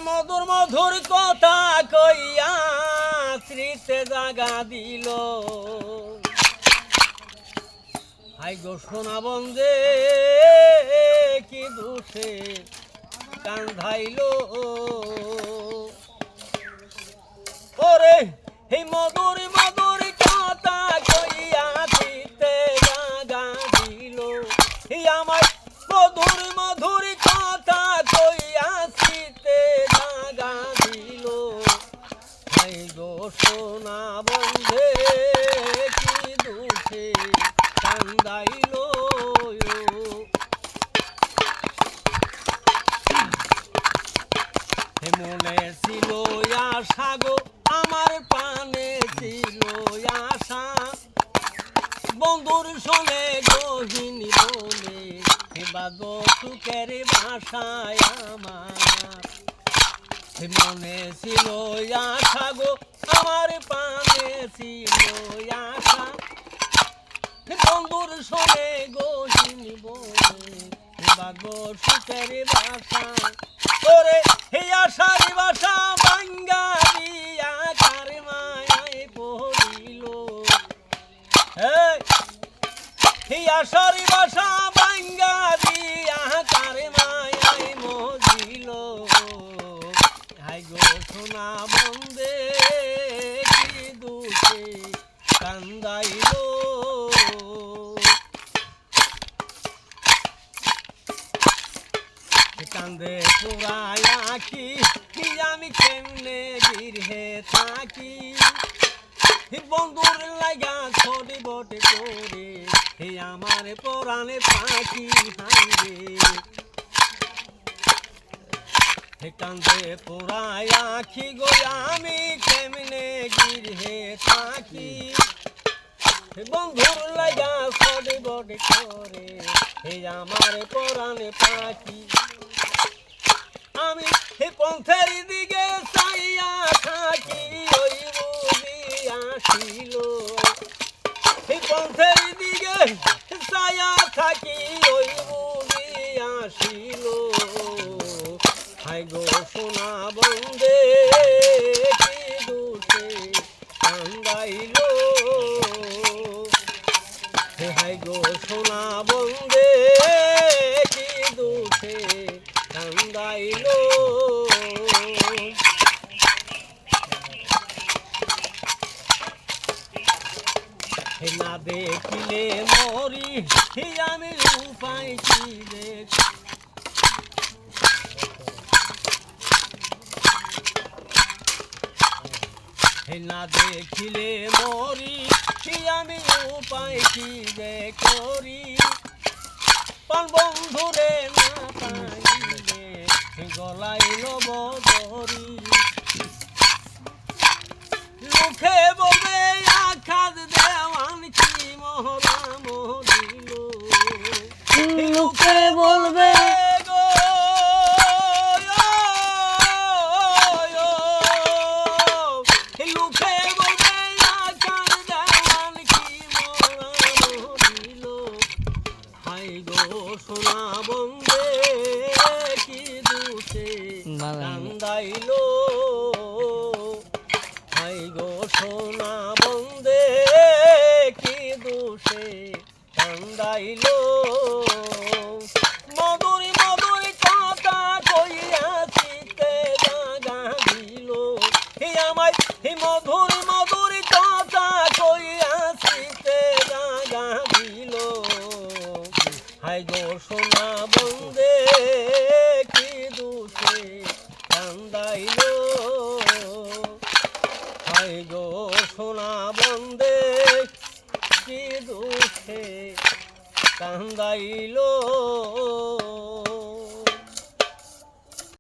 মধুর মধুর কথা কইয়া স্মৃতে জাগা দিল হাই গো সোনা বন্দে কি দুষে কান্ধাইল ওরে এই মধুর মধুর কথা কইয়া স্মৃতে জাগা দিল এই আমার মধুর মধুর কথা কইয়া স্মৃতে জাগা দিল হাই গো সোনা বন্ধে কি দুষে কান্দাইল মনে ছিল আশা গো আমার প্রাণে ছিল আশা বন্ধুর সঙ্গে গহিনী বলে বাগো সুখের ভাষায় আমার মনে ছিল আশা গো আমার প্রাণে ছিল আশা বন্ধুর সঙ্গে গহিনী বলে বাগো সুখের ভাষা ওরে হে আশার বাসা ভাঙ্গা দিয়া কার মায়ায় পড়িল হে আশার বাসা ভাঙ্গা দিয়া কার মায়ায় মজিল হাই গো সোনা বন্দে কি দুষে কান্দাইল কান্দে পুরায় আঁকি আমি কেমনে গিরহে থাকি বন্ধুর লাগা ছোটি বটে করে হে আমার পরাণে পাখি হাইরে হে কান্দে পুরায় আঁকি গো আমি কেমনে গিরহে থাকি বন্ধুর লাগা ছোটি বটে করে হে আমার পরাণে পাখি আমি হে পন্থের দিকে চাইয়া থাকি ওই বুঝি আসিল হে পন্থের দিকে চাইয়া থাকি ওই বুঝি আসিল হাই গো সোনা বন্দে কি দুষে কান্দাইল হাই গো সোনা বন্দে কি দুষে কান্দাইল না দেখিলে মরি আমি উপায় কি দেখ না দেখিলে মরি আমি উপায় কি দে করি পান বন্ধুরে না পাইলে গলায় লব ধরি মুখে বলবে আখাদ দেওয়ান কি মহরা মরিল মুখে বলবে সোনা বন্দে কি দুষে কান্দাইল হাই গো সোনা বন্দে কি দুষে কান্দাইল মধুর মধুর কথা কইয়া চিতে জাগা দিল হে আমায় হে মধুর মধুর কথা কইয়া চিতে জাগা দিল হাই গো সোনা বন্দে কি দুষে কান্দাইল হাই গো সোনা বন্দে কি দুষে কান্দাইল।